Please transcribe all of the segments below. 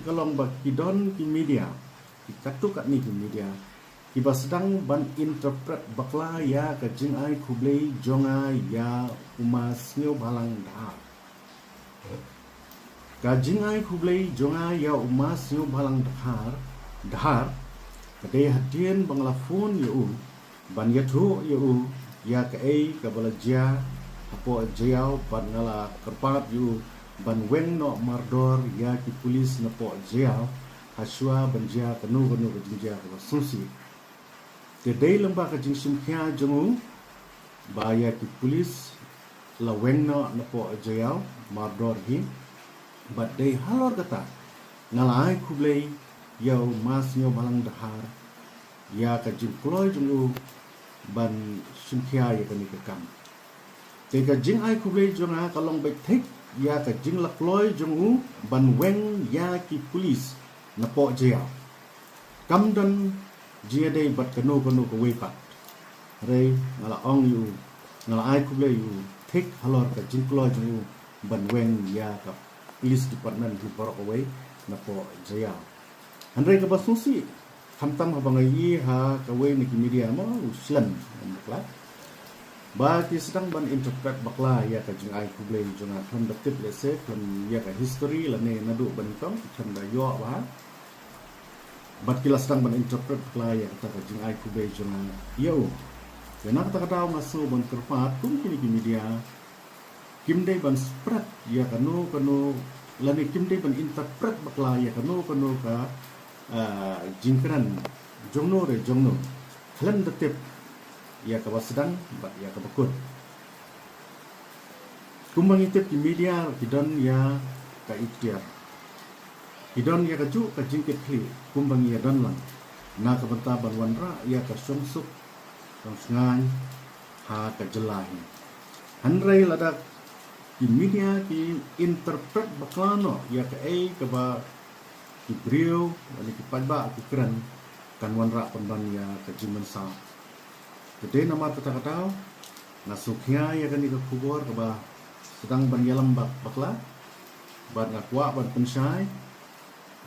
kalong ba kidon ki media katu kat ni ki media kiba sedang ban interpret bakla ya ka jing ai khublei jonga ya umas nyo balang da ka jing ai khublei jonga ya umas nyo balang dhar kade hadien bangla phone yu ban yathu yu ya ka ei ka balajia apo jiao ban ngala kerpat yu ban weng no mardor ya ki polis na po jiao hasua banjia kanu ke jinjia ke susi te dei lembah ke jing simkhia jongu ba ya ki polis la weng no na po jiao mardor hi bat dei halor kata ngalai khublei yau mas nyo balang dahar ya ka jing kloi jongu ban simkhia ya kani ke kam te ka jing ai khublei jonga kalong bai thik ya ka jing la kloi jongu ban weng ya ki polis na po jiao kam dan jia dei bat kanu ko wei pat rei ngala ong yu ngala ai khublei yu thik halor ka jing kloi jongu ban weng ya ka police department di porok away na po jiao andre ka basusi hamtam habangai ha ka wei ni ki media mo uslan bakla ba ki sedang ban interpret bakla ya ka jing ai khublei jonga thon da tip lese thon ya ka history la ne nadu ban tong thon da yo ba bat ki sedang ban interpret bakla ya ka jing ai khublei jonga yo yana kata kata masu ban kerpat kum ki media kim dei ban spread ya kanu la ne kim dei ban interpret bakla ya kanu ka jingkran jongno klan da tip ya ka sedang bat ya ka bakut kumbang itip di media kidon ya ka ikhtiar kidon ya ka ju ka jingkit kli kumbang ya don lang na ka benta ban wanra ya ka sumsuk sengai ha ka jelahi hanrai lada di media ki interpret baklano ya ka ka ba ki brio ani ki padba ki kran kan wanra pandan ya ka jimen sa gede nama kata-kata nasukhia ya kan ika kubor ke bah sedang ban yalam bakla ban ngakwa ban pensai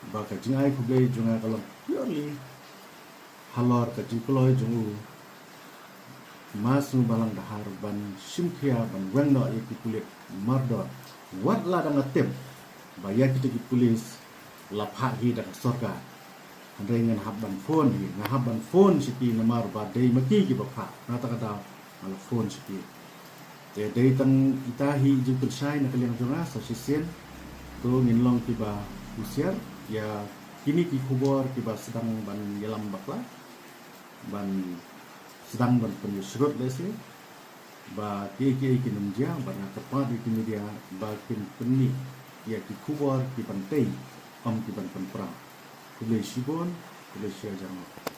ba ka jingai kublei junga kalau purely halor ka jingkloi jungu masu balang dahar ban simkhia ban wengno iki kulit mardor wat la dang atep ba ya kita ki polis lapha hi dak sorga andre ngan habban phone hi nga habban phone sipi namar ba dei maki ki bakha na ta kata al phone sipi te dei tang itahi jing persai na kaliang jonga sa sisen to nginlong ki ba usiar ya kini ki khubor ki ba sedang ban yalam bakla ban sedang ban penyusrut lesi ba ki namja ban tepat di media ba kin penni ya ki khubor ki pantai om ki ban penpra Kublai Shibon, Kublai Syah Jangan.